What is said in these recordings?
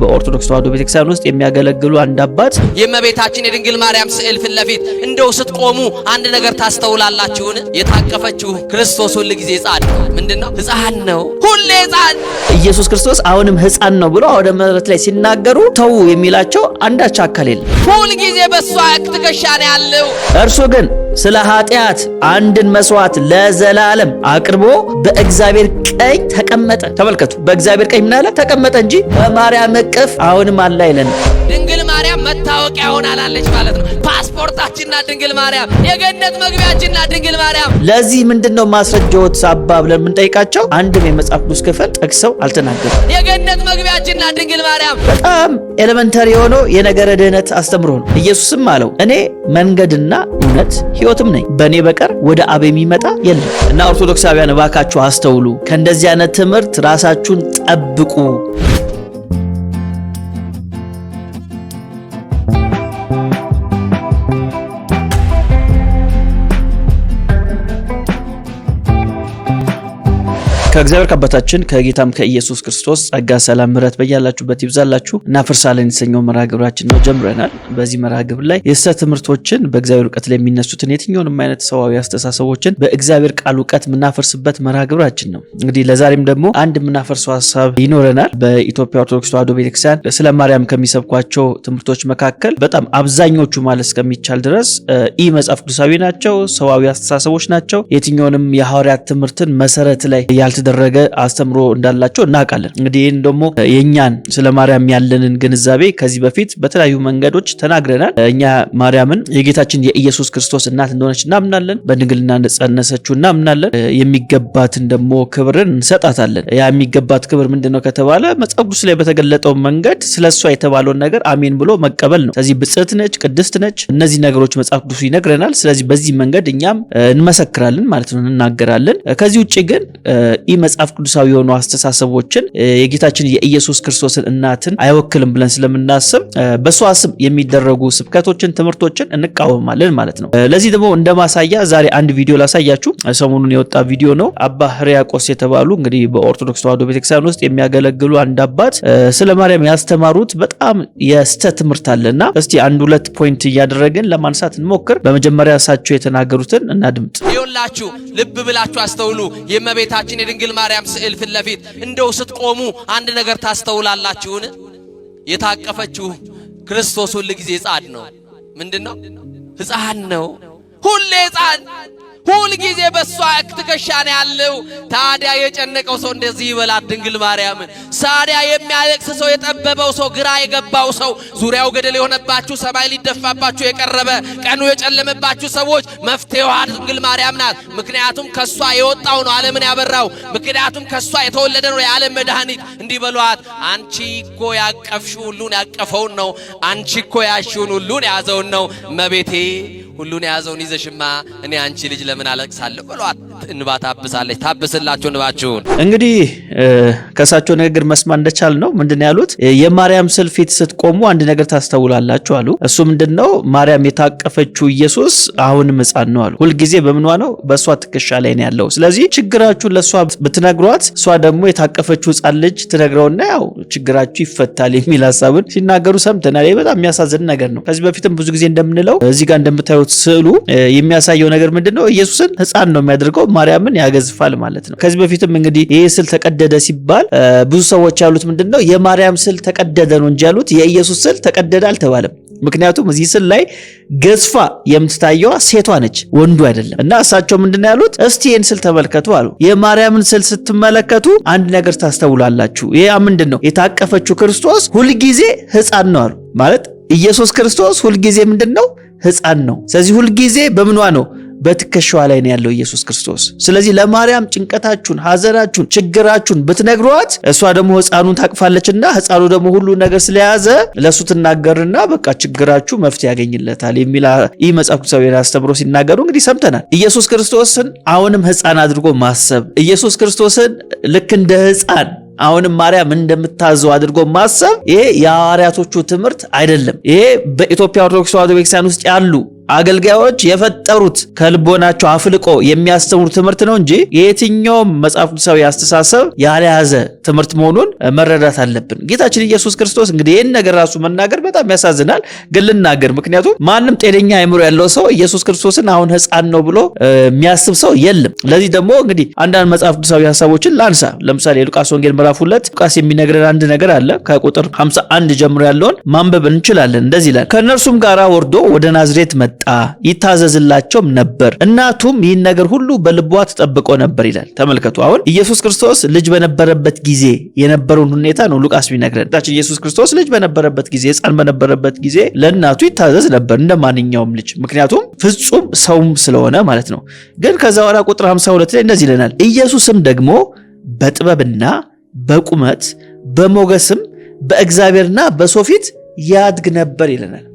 በኦርቶዶክስ ተዋሕዶ ቤተክርስቲያን ውስጥ የሚያገለግሉ አንድ አባት የእመቤታችን የድንግል ማርያም ስዕል ፊት ለፊት እንደው ስትቆሙ አንድ ነገር ታስተውላላችሁን? የታቀፈችው ክርስቶስ ሁሉ ጊዜ ሕፃን ነው። ምንድነው? ሕፃን ነው፣ ሁሌ ሕፃን። ኢየሱስ ክርስቶስ አሁንም ሕፃን ነው ብሎ አውደ ምሕረት ላይ ሲናገሩ ተው የሚላቸው አንዳች አካል የለም። ሁሉ ጊዜ በሷ ትከሻ ነው ያለው። እርሱ ግን ስለ ኃጢአት አንድን መስዋዕት ለዘላለም አቅርቦ በእግዚአብሔር ቀኝ ተቀመጠ። ተመልከቱ፣ በእግዚአብሔር ቀኝ ምን አለ? ተቀመጠ እንጂ በማርያም እቅፍ አሁንም አለ አይለን። ድንግል ማርያም መታወቂያ ሆናላለች ማለት ነው። ፓስፖርታችንና ድንግል ማርያም፣ የገነት መግቢያችንና ድንግል ማርያም። ለዚህ ምንድነው ማስረጃዎት አባ ብለን የምንጠይቃቸው አንድም የመጽሐፍ ቅዱስ ክፍል ጠቅሰው አልተናገሩም። የገነት መግቢያችንና ድንግል ማርያም በጣም ኤሌመንተሪ የሆነው የነገረ ድህነት አስተምሮ ነው። ኢየሱስም አለው እኔ መንገድና እውነት ሕይወትም ነኝ፣ በእኔ በቀር ወደ አብ የሚመጣ የለም። እና ኦርቶዶክሳውያን እባካችሁ አስተውሉ፣ ከእንደዚህ አይነት ትምህርት ራሳችሁን ጠብቁ። ከእግዚአብሔር ከአባታችን ከጌታም ከኢየሱስ ክርስቶስ ጸጋ፣ ሰላም፣ ምሕረት በያላችሁበት ይብዛላችሁ። እናፈርሳለን የተሰኘው መርሃ ግብራችን ነው ጀምረናል። በዚህ መርሃ ግብር ላይ የሐሰት ትምህርቶችን በእግዚአብሔር ዕውቀት ላይ የሚነሱትን የትኛውንም አይነት ሰዋዊ አስተሳሰቦችን በእግዚአብሔር ቃል ዕውቀት የምናፈርስበት መርሃ ግብራችን ነው። እንግዲህ ለዛሬም ደግሞ አንድ የምናፈርሰው ሐሳብ ይኖረናል። በኢትዮጵያ ኦርቶዶክስ ተዋሕዶ ቤተክርስቲያን ስለ ማርያም ከሚሰብኳቸው ትምህርቶች መካከል በጣም አብዛኞቹ ማለት እስከሚቻል ድረስ ኢ መጽሐፍ ቅዱሳዊ ናቸው፣ ሰዋዊ አስተሳሰቦች ናቸው። የትኛውንም የሐዋርያት ትምህርትን መሰረት ላይ ያልተደረገ አስተምሮ እንዳላቸው እናውቃለን። እንግዲህ ይህን ደግሞ የኛን ስለ ማርያም ያለንን ግንዛቤ ከዚህ በፊት በተለያዩ መንገዶች ተናግረናል። እኛ ማርያምን የጌታችን የኢየሱስ ክርስቶስ እናት እንደሆነች እናምናለን። በድንግልና እንደጸነሰችው እናምናለን። የሚገባትን ደግሞ ክብርን እንሰጣታለን። ያ የሚገባት ክብር ምንድነው ከተባለ መጽሐፍ ቅዱስ ላይ በተገለጠው መንገድ ስለሷ የተባለውን ነገር አሜን ብሎ መቀበል ነው። ስለዚህ ብጽዕት ነች፣ ቅድስት ነች። እነዚህ ነገሮች መጽሐፍ ቅዱስ ይነግረናል። ስለዚህ በዚህ መንገድ እኛም እንመሰክራለን ማለት ነው፣ እንናገራለን። ከዚህ ውጪ ግን መጽሐፍ ቅዱሳዊ የሆኑ አስተሳሰቦችን የጌታችን የኢየሱስ ክርስቶስን እናትን አይወክልም ብለን ስለምናስብ በሷ ስም የሚደረጉ ስብከቶችን፣ ትምህርቶችን እንቃወማለን ማለት ነው። ለዚህ ደግሞ እንደማሳያ ዛሬ አንድ ቪዲዮ ላሳያችሁ። ሰሞኑን የወጣ ቪዲዮ ነው። አባ ሕርያቆስ የተባሉ እንግዲህ በኦርቶዶክስ ተዋሕዶ ቤተክርስቲያን ውስጥ የሚያገለግሉ አንድ አባት ስለ ማርያም ያስተማሩት በጣም የስተት ትምህርት አለና እስቲ አንድ ሁለት ፖይንት እያደረግን ለማንሳት እንሞክር። በመጀመሪያ እሳቸው የተናገሩትን እናድምጥ። ይኸውላችሁ ልብ ብላችሁ አስተውሉ። የእመቤታችን የድንግል ማርያም ስዕል ፊት ለፊት እንደው ስትቆሙ አንድ ነገር ታስተውላላችሁን? የታቀፈችው ክርስቶስ ሁሉ ጊዜ ሕፃን ነው። ምንድነው? ሕፃን ነው፣ ሁሌ ሕፃን፣ ሁል ጊዜ በሷ ትከሻ ነው ያለው። ታዲያ የጨነቀው ሰው እንደዚህ ይበላት ድንግል ማርያምን። ታዲያ የሚያለቅስ ሰው፣ የጠበበው ሰው፣ ግራ የገባው ሰው፣ ዙሪያው ገደል የሆነባችሁ፣ ሰማይ ሊደፋባችሁ የቀረበ ቀኑ የጨለመባችሁ ሰዎች መፍትሄዋ ድንግል ማርያም ናት። ምክንያቱም ከሷ የወጣው ነው ዓለምን ያበራው። ምክንያቱም ከሷ የተወለደ ነው የዓለም መድኃኒት። እንዲህ በሏት፣ አንቺ እኮ ያቀፍሽው ሁሉን ያቀፈውን ነው። አንቺ እኮ ያሽውን ሁሉን ያዘውን ነው። እመቤቴ ሁሉን ያዘውን ይዘሽማ እኔ አንቺ ልጅ ለምን አለቅሳለሁ ብሏት እንባ ታብሳለች። ታብስላችሁ እንባችሁን። እንግዲህ ከሳቸው ንግግር መስማት እንደቻል ነው ምንድነው ያሉት? የማርያም ስዕል ፊት ስትቆሙ አንድ ነገር ታስተውላላችሁ አሉ። እሱ ምንድነው? ማርያም የታቀፈችው ኢየሱስ አሁንም ሕፃን ነው አሉ። ሁልጊዜ በምኗ ነው? በሷ ትከሻ ላይ ነው ያለው። ስለዚህ ችግራችሁን ለሷ ብትነግሯት እሷ ደግሞ የታቀፈችው ሕፃን ልጅ ትነግረውና ያው ችግራችሁ ይፈታል የሚል ሐሳብን ሲናገሩ ሰምተናል። ይሄ በጣም የሚያሳዝን ነገር ነው። ከዚህ በፊትም ብዙ ጊዜ እንደምንለው እዚህ ጋር እንደምታዩት ስዕሉ የሚያሳየው ነገር ምንድነው? ኢየሱስን ሕፃን ነው የሚያደርገው፣ ማርያምን ያገዝፋል ማለት ነው። ከዚህ በፊትም እንግዲህ ይሄ ስዕል ተቀደደ ሲባል ብዙ ሰዎች ያሉት ምንድነው? የማርያም ስዕል ተቀደደ ነው እንጂ ያሉት የኢየሱስ ስዕል ተቀደደ አልተባለም። ምክንያቱም እዚህ ስዕል ላይ ገዝፋ የምትታየዋ ሴቷ ነች፣ ወንዱ አይደለም። እና እሳቸው ምንድነው ያሉት? እስቲ ይህን ስዕል ተመልከቱ አሉ። የማርያምን ስዕል ስትመለከቱ አንድ ነገር ታስተውላላችሁ። ይሄ ምንድነው? የታቀፈችው ክርስቶስ ሁልጊዜ ሕፃን ነው አሉ። ማለት ኢየሱስ ክርስቶስ ሁልጊዜ ምንድነው? ሕፃን ነው። ስለዚህ ሁልጊዜ በምኗ ነው? በትከሻዋ ላይ ነው ያለው ኢየሱስ ክርስቶስ። ስለዚህ ለማርያም ጭንቀታችሁን፣ ሐዘናችሁን፣ ችግራችሁን ብትነግሯት እሷ ደግሞ ሕፃኑን ታቅፋለችና ሕፃኑ ደግሞ ሁሉ ነገር ስለያዘ ለሱ ትናገርና በቃ ችግራችሁ መፍትሄ ያገኝለታል የሚል ይህ መጽሐፍ ቅዱሳዊ አስተምሮ ሲናገሩ እንግዲህ ሰምተናል። ኢየሱስ ክርስቶስን አሁንም ሕፃን አድርጎ ማሰብ፣ ኢየሱስ ክርስቶስን ልክ እንደ ሕፃን አሁንም ማርያም እንደምታዘው አድርጎ ማሰብ ይሄ የሐዋርያቶቹ ትምህርት አይደለም። ይሄ በኢትዮጵያ ኦርቶዶክስ ተዋሕዶ ቤተክርስቲያን ውስጥ ያሉ አገልጋዮች የፈጠሩት ከልቦናቸው አፍልቆ የሚያስተምሩት ትምህርት ነው እንጂ የትኛውም መጽሐፍ ቅዱሳዊ አስተሳሰብ ያልያዘ ትምህርት መሆኑን መረዳት አለብን። ጌታችን ኢየሱስ ክርስቶስ እንግዲህ ይህን ነገር ራሱ መናገር በጣም ያሳዝናል፣ ግን ልናገር። ምክንያቱም ማንም ጤነኛ አእምሮ ያለው ሰው ኢየሱስ ክርስቶስን አሁን ሕፃን ነው ብሎ የሚያስብ ሰው የለም። ለዚህ ደግሞ እንግዲህ አንዳንድ መጽሐፍ ቅዱሳዊ ሐሳቦችን ላንሳ። ለምሳሌ የሉቃስ ወንጌል ምዕራፍ 2 ሉቃስ የሚነግረን አንድ ነገር አለ። ከቁጥር 51 ጀምሮ ያለውን ማንበብ እንችላለን። እንደዚህ ይላል፣ ከእነርሱም ጋር ወርዶ ወደ ናዝሬት መጣ፣ ይታዘዝላቸውም ነበር፣ እናቱም ይህን ነገር ሁሉ በልቧ ተጠብቆ ነበር ይላል። ተመልከቱ፣ አሁን ኢየሱስ ክርስቶስ ልጅ በነበረበት ጊዜ የነበረውን ሁኔታ ነው ሉቃስ ቢነግረን። ታች ኢየሱስ ክርስቶስ ልጅ በነበረበት ጊዜ፣ ሕፃን በነበረበት ጊዜ ለእናቱ ይታዘዝ ነበር እንደ ማንኛውም ልጅ፣ ምክንያቱም ፍጹም ሰውም ስለሆነ ማለት ነው። ግን ከዛ በኋላ ቁጥር 52 ላይ እንደዚህ ይለናል፣ ኢየሱስም ደግሞ በጥበብና በቁመት በሞገስም በእግዚአብሔርና በሰው ፊት ያድግ ነበር ይለናል።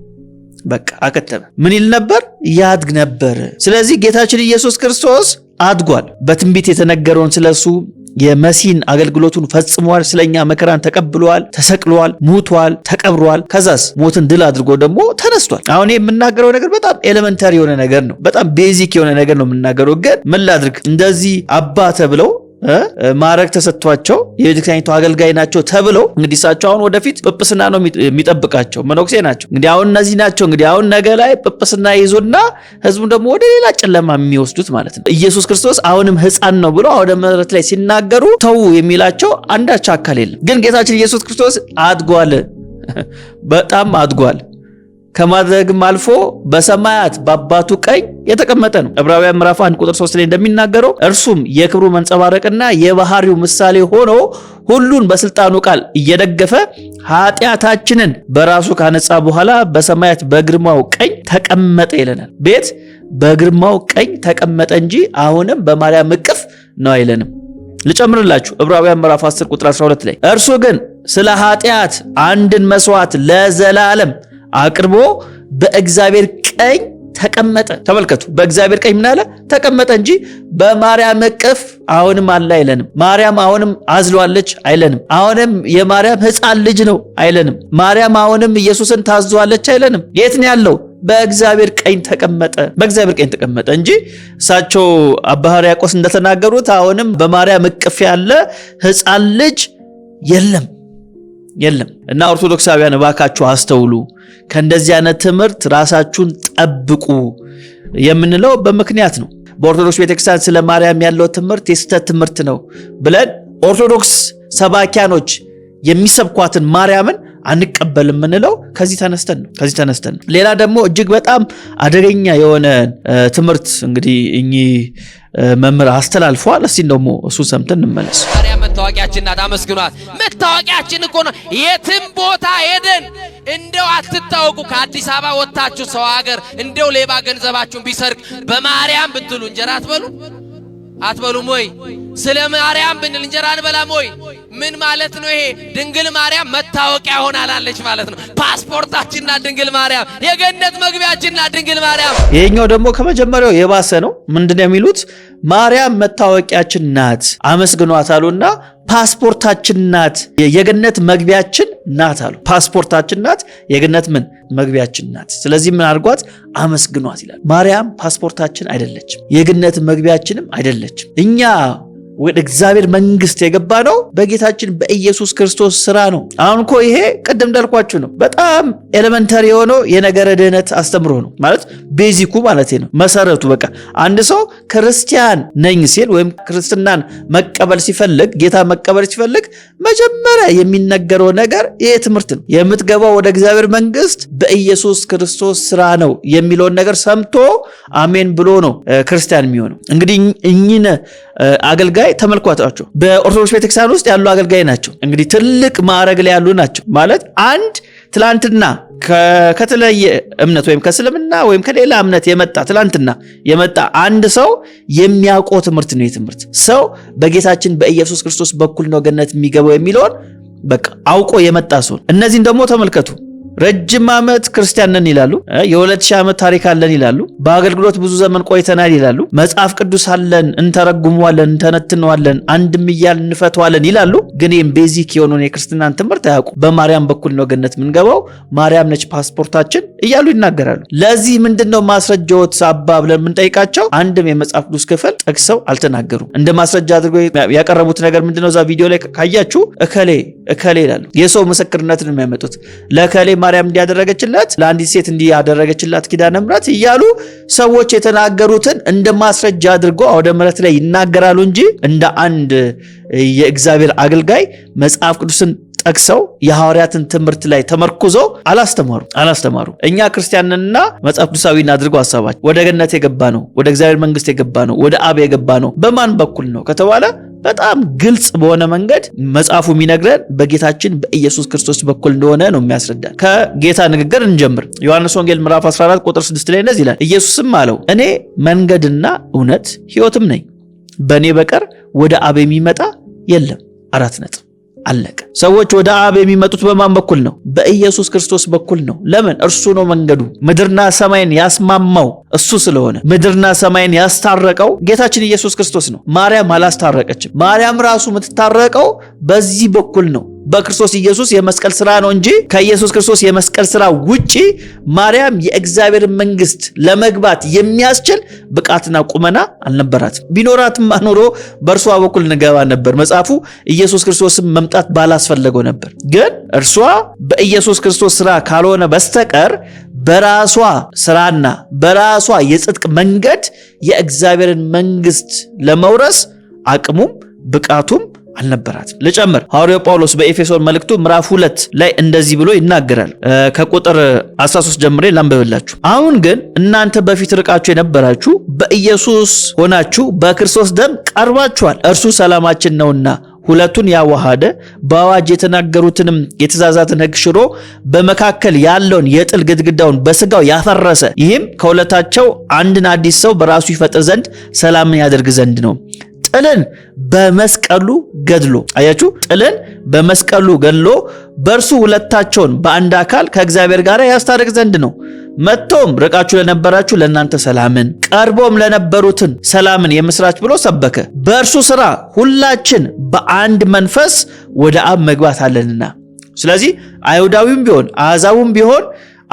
በቃ አከተመ። ምን ይል ነበር? ያድግ ነበር። ስለዚህ ጌታችን ኢየሱስ ክርስቶስ አድጓል። በትንቢት የተነገረውን ስለሱ የመሲን አገልግሎቱን ፈጽሟል። ስለኛ መከራን ተቀብሏል፣ ተሰቅሏል፣ ሙቷል፣ ተቀብሯል። ከዛስ ሞትን ድል አድርጎ ደግሞ ተነስቷል። አሁን የምናገረው ነገር በጣም ኤሌመንታሪ የሆነ ነገር ነው። በጣም ቤዚክ የሆነ ነገር ነው የምናገረው። ግን ምን ላድርግ? እንደዚህ አባ ተብለው ማዕረግ ተሰጥቷቸው የቤተክርስቲያኒቱ አገልጋይ ናቸው ተብለው እንግዲህ እሳቸው አሁን ወደፊት ጵጵስና ነው የሚጠብቃቸው። መነኩሴ ናቸው። እንግዲህ አሁን እነዚህ ናቸው እንግዲህ አሁን ነገ ላይ ጵጵስና ይዞና ህዝቡን ደግሞ ወደ ሌላ ጨለማ የሚወስዱት ማለት ነው። ኢየሱስ ክርስቶስ አሁንም ሕፃን ነው ብሎ ወደ ምሕረት ላይ ሲናገሩ ተው የሚላቸው አንዳች አካል የለም። ግን ጌታችን ኢየሱስ ክርስቶስ አድጓል፣ በጣም አድጓል። ከማድረግም አልፎ በሰማያት በአባቱ ቀኝ የተቀመጠ ነው። ዕብራውያን ምዕራፍ 1 ቁጥር 3 ላይ እንደሚናገረው እርሱም የክብሩ መንጸባረቅና የባህሪው ምሳሌ ሆኖ ሁሉን በስልጣኑ ቃል እየደገፈ ኃጢአታችንን በራሱ ካነጻ በኋላ በሰማያት በግርማው ቀኝ ተቀመጠ ይለናል። ቤት በግርማው ቀኝ ተቀመጠ እንጂ አሁንም በማርያም እቅፍ ነው አይለንም። ልጨምርላችሁ ዕብራውያን ምዕራፍ 10 ቁጥር 12 ላይ እርሱ ግን ስለ ኃጢአት አንድን መስዋዕት ለዘላለም አቅርቦ በእግዚአብሔር ቀኝ ተቀመጠ። ተመልከቱ፣ በእግዚአብሔር ቀኝ ምን አለ? ተቀመጠ እንጂ በማርያም እቅፍ አሁንም አለ አይለንም። ማርያም አሁንም አዝሏለች አይለንም። አሁንም የማርያም ሕፃን ልጅ ነው አይለንም። ማርያም አሁንም ኢየሱስን ታዟለች አይለንም። የት ነው ያለው? በእግዚአብሔር ቀኝ ተቀመጠ። በእግዚአብሔር ቀኝ ተቀመጠ እንጂ እሳቸው አባ ሕርያቆስ እንደተናገሩት አሁንም በማርያም እቅፍ ያለ ሕፃን ልጅ የለም። እና ኦርቶዶክሳውያን እባካችሁ አስተውሉ። ከእንደዚህ አይነት ትምህርት ራሳችሁን ጠብቁ የምንለው በምክንያት ነው። በኦርቶዶክስ ቤተክርስቲያን ስለ ማርያም ያለው ትምህርት የስተት ትምህርት ነው ብለን ኦርቶዶክስ ሰባኪያኖች የሚሰብኳትን ማርያምን አንቀበልም የምንለው ከዚህ ተነስተን ነው። ሌላ ደግሞ እጅግ በጣም አደገኛ የሆነ ትምህርት እንግዲህ እኚህ መምህር አስተላልፈዋል። እስቲ ደግሞ እሱ ሰምተን እንመለስ። ማርያም መታወቂያችን ናት። አመስግኗት። መታወቂያችን እኮ ነው። የትም ቦታ ሄደን እንደው አትታወቁ። ከአዲስ አበባ ወጣችሁ ሰው ሀገር እንደው ሌባ ገንዘባችሁን ቢሰርቅ በማርያም ብትሉ እንጀራ አትበሉም ወይ? ስለ ማርያም ብንል እንጀራ አንበላም ወይ? ምን ማለት ነው ይሄ? ድንግል ማርያም መታወቂያ ሆናላለች ማለት ነው። ፓስፖርታችንና ድንግል ማርያም፣ የገነት መግቢያችንና ድንግል ማርያም። ይሄኛው ደግሞ ከመጀመሪያው የባሰ ነው። ምንድነው የሚሉት? ማርያም መታወቂያችን ናት አመስግኗት አሉና ፓስፖርታችን ናት የገነት መግቢያችን ናት አሉ። ፓስፖርታችን ናት የገነት ምን መግቢያችን ናት። ስለዚህ ምን አድርጓት? አመስግኗት ይላል። ማርያም ፓስፖርታችን አይደለችም፣ የገነት መግቢያችንም አይደለችም። እኛ ወደ እግዚአብሔር መንግስት የገባ ነው በጌታችን በኢየሱስ ክርስቶስ ስራ ነው። አሁን እኮ ይሄ ቅድም እንዳልኳችሁ ነው። በጣም ኤሌመንታሪ የሆነው የነገረ ድህነት አስተምሮ ነው ማለት ቤዚኩ ማለት ነው፣ መሰረቱ። በቃ አንድ ሰው ክርስቲያን ነኝ ሲል ወይም ክርስትናን መቀበል ሲፈልግ፣ ጌታ መቀበል ሲፈልግ መጀመሪያ የሚነገረው ነገር ይሄ ትምህርት ነው። የምትገባው ወደ እግዚአብሔር መንግስት በኢየሱስ ክርስቶስ ስራ ነው የሚለውን ነገር ሰምቶ አሜን ብሎ ነው ክርስቲያን የሚሆነው። እንግዲህ እኚህን አገልጋይ ተመልኳታቸው በኦርቶዶክስ ቤተክርስቲያን ውስጥ ያሉ አገልጋይ ናቸው። እንግዲህ ትልቅ ማዕረግ ላይ ያሉ ናቸው ማለት አንድ ትላንትና ከተለየ እምነት ወይም ከእስልምና ወይም ከሌላ እምነት ትላንትና የመጣ አንድ ሰው የሚያውቀው ትምህርት ነው። የትምህርት ሰው በጌታችን በኢየሱስ ክርስቶስ በኩል ነው ገነት የሚገባው የሚለውን በቃ አውቆ የመጣ ሰው። እነዚህን ደግሞ ተመልከቱ። ረጅም ዓመት ክርስቲያን ነን ይላሉ። የ2000 ዓመት ታሪክ አለን ይላሉ። በአገልግሎት ብዙ ዘመን ቆይተናል ይላሉ። መጽሐፍ ቅዱስ አለን፣ እንተረጉመዋለን፣ እንተነትነዋለን፣ አንድም እያልን እንፈተዋለን ይላሉ። ግን ይህም ቤዚክ የሆነውን የክርስትናን ትምህርት አያውቁ። በማርያም በኩል ነው ገነት ምንገባው፣ ማርያም ነች ፓስፖርታችን እያሉ ይናገራሉ። ለዚህ ምንድነው ማስረጃዎት አባ ብለን የምንጠይቃቸው አንድም የመጽሐፍ ቅዱስ ክፍል ጠቅሰው አልተናገሩም። እንደ ማስረጃ አድርገው ያቀረቡት ነገር ምንድነው? እዛ ቪዲዮ ላይ ካያችሁ እከሌ ይላሉ። የሰው ምስክርነትን የሚያመጡት ለከሌ ማርያም እንዲያደረገችላት ለአንዲት ሴት እንዲያደረገችላት ኪዳነ ምሕረት እያሉ ሰዎች የተናገሩትን እንደ ማስረጃ አድርገው አውደ ምሕረት ላይ ይናገራሉ እንጂ እንደ አንድ የእግዚአብሔር አገልጋይ መጽሐፍ ቅዱስን ጠቅሰው የሐዋርያትን ትምህርት ላይ ተመርኩዞ አላስተማሩ። እኛ ክርስቲያንንና መጽሐፍ ቅዱሳዊን አድርገው ሐሳባቸው ወደ ገነት የገባ ነው፣ ወደ እግዚአብሔር መንግስት የገባ ነው፣ ወደ አብ የገባ ነው በማን በኩል ነው ከተባለ በጣም ግልጽ በሆነ መንገድ መጽሐፉ የሚነግረን በጌታችን በኢየሱስ ክርስቶስ በኩል እንደሆነ ነው የሚያስረዳን። ከጌታ ንግግር እንጀምር። ዮሐንስ ወንጌል ምዕራፍ 14 ቁጥር 6 ላይ እንደዚህ ይላል፣ ኢየሱስም አለው እኔ መንገድና እውነት ሕይወትም ነኝ፣ በእኔ በቀር ወደ አብ የሚመጣ የለም። 4 ነጥብ አለቀ። ሰዎች ወደ አብ የሚመጡት በማን በኩል ነው? በኢየሱስ ክርስቶስ በኩል ነው። ለምን? እርሱ ነው መንገዱ። ምድርና ሰማይን ያስማማው እሱ ስለሆነ ምድርና ሰማይን ያስታረቀው ጌታችን ኢየሱስ ክርስቶስ ነው። ማርያም አላስታረቀችም። ማርያም ራሱ የምትታረቀው በዚህ በኩል ነው፣ በክርስቶስ ኢየሱስ የመስቀል ስራ ነው እንጂ ከኢየሱስ ክርስቶስ የመስቀል ስራ ውጪ ማርያም የእግዚአብሔር መንግስት ለመግባት የሚያስችል ብቃትና ቁመና አልነበራትም። ቢኖራትም ኖሮ በእርሷ በኩል እንገባ ነበር። መጽሐፉ ኢየሱስ ክርስቶስም መምጣት ባላስፈለገው ነበር። ግን እርሷ በኢየሱስ ክርስቶስ ስራ ካልሆነ በስተቀር በራሷ ስራና በራሷ የጽድቅ መንገድ የእግዚአብሔርን መንግስት ለመውረስ አቅሙም ብቃቱም አልነበራትም። ልጨምር። ሐዋርያው ጳውሎስ በኤፌሶን መልእክቱ ምዕራፍ 2 ላይ እንደዚህ ብሎ ይናገራል። ከቁጥር 13 ጀምሬ ላንብብላችሁ። አሁን ግን እናንተ በፊት ርቃችሁ የነበራችሁ በኢየሱስ ሆናችሁ በክርስቶስ ደም ቀርባችኋል። እርሱ ሰላማችን ነውና ሁለቱን ያዋሃደ በአዋጅ የተናገሩትንም የትእዛዛትን ሕግ ሽሮ በመካከል ያለውን የጥል ግድግዳውን በስጋው ያፈረሰ፣ ይህም ከሁለታቸው አንድን አዲስ ሰው በራሱ ይፈጥር ዘንድ ሰላምን ያደርግ ዘንድ ነው። ጥልን በመስቀሉ ገድሎ፣ አያችሁ፣ ጥልን በመስቀሉ ገድሎ በእርሱ ሁለታቸውን በአንድ አካል ከእግዚአብሔር ጋር ያስታርቅ ዘንድ ነው። መጥቶም ርቃችሁ ለነበራችሁ ለእናንተ ሰላምን፣ ቀርቦም ለነበሩትን ሰላምን የምስራች ብሎ ሰበከ። በእርሱ ሥራ ሁላችን በአንድ መንፈስ ወደ አብ መግባት አለንና። ስለዚህ አይሁዳዊም ቢሆን አሕዛቡም ቢሆን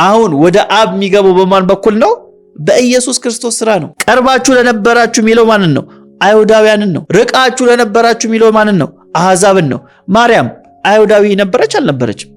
አሁን ወደ አብ የሚገባው በማን በኩል ነው? በኢየሱስ ክርስቶስ ሥራ ነው። ቀርባችሁ ለነበራችሁ የሚለው ማንን ነው? አይሁዳውያንን ነው። ርቃችሁ ለነበራችሁ የሚለው ማንን ነው? አሕዛብን ነው። ማርያም አይሁዳዊ ነበረች አልነበረችም?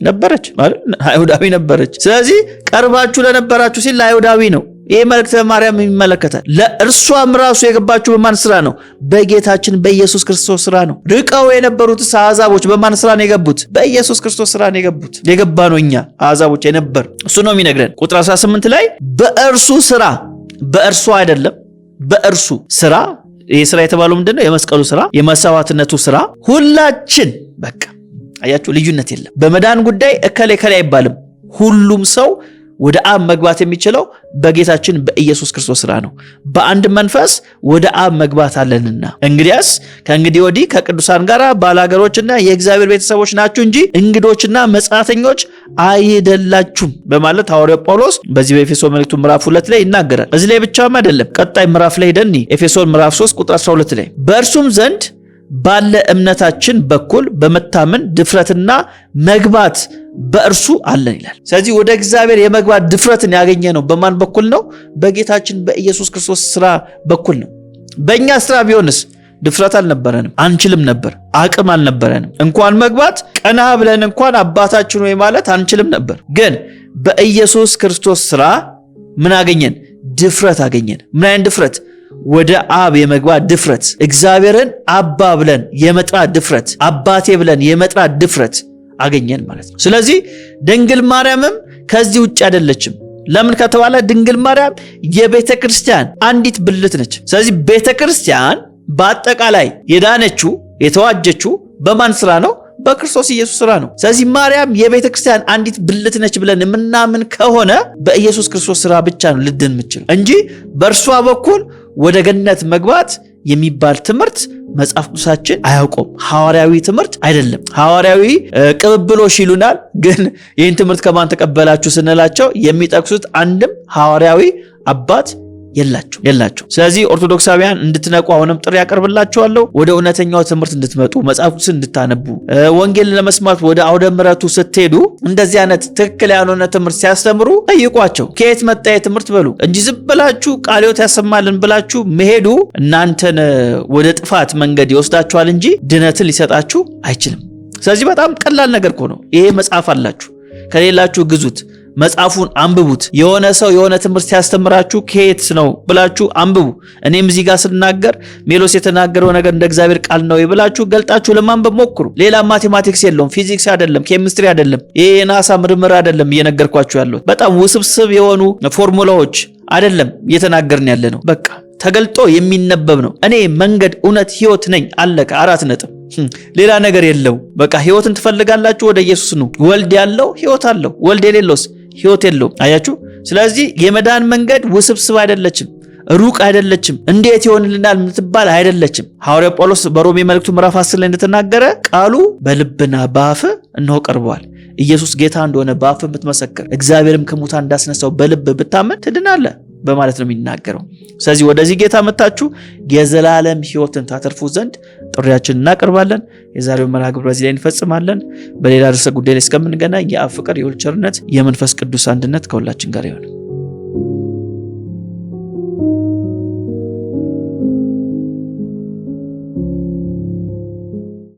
ነበረች ማለት አይሁዳዊ ነበረች። ስለዚህ ቀርባችሁ ለነበራችሁ ሲል ለአይሁዳዊ ነው። ይህ መልእክት ማርያም ይመለከታል። ለእርሷም ራሱ የገባችሁ በማን ስራ ነው? በጌታችን በኢየሱስ ክርስቶስ ስራ ነው። ርቀው የነበሩት አሕዛቦች በማን ስራ ነው የገቡት? በኢየሱስ ክርስቶስ ስራ ነው የገቡት። የገባ ነው እኛ አሕዛቦች የነበር እሱ ነው የሚነግረን። ቁጥር 18 ላይ በእርሱ ስራ፣ በእርሱ አይደለም በእርሱ ስራ። ይህ ስራ የተባለው ምንድነው? የመስቀሉ ስራ፣ የመሰዋዕትነቱ ስራ። ሁላችን በቃ አያችሁ፣ ልዩነት የለም። በመዳን ጉዳይ እከሌ አይባልም። ሁሉም ሰው ወደ አብ መግባት የሚችለው በጌታችን በኢየሱስ ክርስቶስ ስራ ነው። በአንድ መንፈስ ወደ አብ መግባት አለንና እንግዲያስ ከእንግዲህ ወዲህ ከቅዱሳን ጋር ባላገሮችና የእግዚአብሔር ቤተሰቦች ናችሁ እንጂ እንግዶችና መጻተኞች አይደላችሁም በማለት ሐዋርያው ጳውሎስ በዚህ በኤፌሶን መልእክቱ ምዕራፍ 2 ላይ ይናገራል። እዚህ ላይ ብቻም አይደለም፣ ቀጣይ ምዕራፍ ላይ ሄደን ኤፌሶን ምዕራፍ 3 ቁጥር 12 ላይ በእርሱም ዘንድ ባለ እምነታችን በኩል በመታመን ድፍረትና መግባት በእርሱ አለን ይላል። ስለዚህ ወደ እግዚአብሔር የመግባት ድፍረትን ያገኘ ነው በማን በኩል ነው? በጌታችን በኢየሱስ ክርስቶስ ስራ በኩል ነው። በእኛ ስራ ቢሆንስ ድፍረት አልነበረንም፣ አንችልም ነበር፣ አቅም አልነበረንም። እንኳን መግባት ቀና ብለን እንኳን አባታችን ወይ ማለት አንችልም ነበር። ግን በኢየሱስ ክርስቶስ ስራ ምን አገኘን? ድፍረት አገኘን። ምን አይነት ድፍረት? ወደ አብ የመግባት ድፍረት፣ እግዚአብሔርን አባ ብለን የመጥራት ድፍረት፣ አባቴ ብለን የመጥራት ድፍረት አገኘን ማለት ነው። ስለዚህ ድንግል ማርያምም ከዚህ ውጭ አይደለችም። ለምን ከተባለ ድንግል ማርያም የቤተ ክርስቲያን አንዲት ብልት ነች። ስለዚህ ቤተ ክርስቲያን በአጠቃላይ የዳነችው የተዋጀችው በማን ስራ ነው? በክርስቶስ ኢየሱስ ስራ ነው። ስለዚህ ማርያም የቤተ ክርስቲያን አንዲት ብልት ነች ብለን የምናምን ከሆነ በኢየሱስ ክርስቶስ ስራ ብቻ ነው ልድን የምችል እንጂ በእርሷ በኩል ወደ ገነት መግባት የሚባል ትምህርት መጽሐፍ ቅዱሳችን አያውቁም። ሐዋርያዊ ትምህርት አይደለም። ሐዋርያዊ ቅብብሎሽ ይሉናል። ግን ይህን ትምህርት ከማን ተቀበላችሁ ስንላቸው የሚጠቅሱት አንድም ሐዋርያዊ አባት የላቸው። ስለዚህ ኦርቶዶክሳውያን እንድትነቁ አሁንም ጥሪ ያቀርብላችኋለሁ። ወደ እውነተኛው ትምህርት እንድትመጡ፣ መጽሐፍ ቅዱስን እንድታነቡ፣ ወንጌልን ለመስማት ወደ አውደ ምሕረቱ ስትሄዱ እንደዚህ አይነት ትክክል ያልሆነ ትምህርት ሲያስተምሩ ጠይቋቸው። ከየት መጣ ትምህርት በሉ እንጂ ዝም ብላችሁ ቃለ ሕይወት ያሰማልን ብላችሁ መሄዱ እናንተን ወደ ጥፋት መንገድ ይወስዳችኋል እንጂ ድነትን ሊሰጣችሁ አይችልም። ስለዚህ በጣም ቀላል ነገር እኮ ነው። ይሄ መጽሐፍ አላችሁ፣ ከሌላችሁ ግዙት፣ መጽሐፉን አንብቡት። የሆነ ሰው የሆነ ትምህርት ሲያስተምራችሁ ከየት ነው ብላችሁ አንብቡ። እኔም እዚህ ጋር ስናገር ሜሎስ የተናገረው ነገር እንደ እግዚአብሔር ቃል ነው ብላችሁ ገልጣችሁ ለማንበብ ሞክሩ። ሌላ ማቴማቲክስ የለውም፣ ፊዚክስ አይደለም፣ ኬሚስትሪ አይደለም፣ የናሳ ምርምር አይደለም እየነገርኳችሁ ያለው በጣም ውስብስብ የሆኑ ፎርሙላዎች አይደለም እየተናገርን ያለ ነው። በቃ ተገልጦ የሚነበብ ነው። እኔ መንገድ፣ እውነት፣ ህይወት ነኝ። አለቀ። 4 ነጥብ። ሌላ ነገር የለው። በቃ ህይወትን ትፈልጋላችሁ፣ ወደ ኢየሱስ ነው። ወልድ ያለው ህይወት አለው፣ ወልድ የሌለውስ ህይወት የለውም። አያችሁ። ስለዚህ የመዳን መንገድ ውስብስብ አይደለችም፣ ሩቅ አይደለችም፣ እንዴት ይሆንልናል ምትባል አይደለችም። ሐዋርያው ጳውሎስ በሮሜ መልእክቱ ምዕራፍ 10 ላይ እንደተናገረ ቃሉ በልብና በአፍ እነሆ ቀርቧል። ኢየሱስ ጌታ እንደሆነ በአፍ ብትመሰክር እግዚአብሔርም ከሙታን እንዳስነሳው በልብ ብታመን ትድናለህ በማለት ነው የሚናገረው። ስለዚህ ወደዚህ ጌታ መጣችሁ የዘላለም ህይወትን ታተርፉ ዘንድ ጥሪያችንን እናቀርባለን። የዛሬው መርሃ ግብር በዚህ ላይ እንፈጽማለን። በሌላ ርዕሰ ጉዳይ ላይ እስከምንገናኝ የአብ ፍቅር፣ የወልድ ቸርነት፣ የመንፈስ ቅዱስ አንድነት ከሁላችን ጋር ይሁን።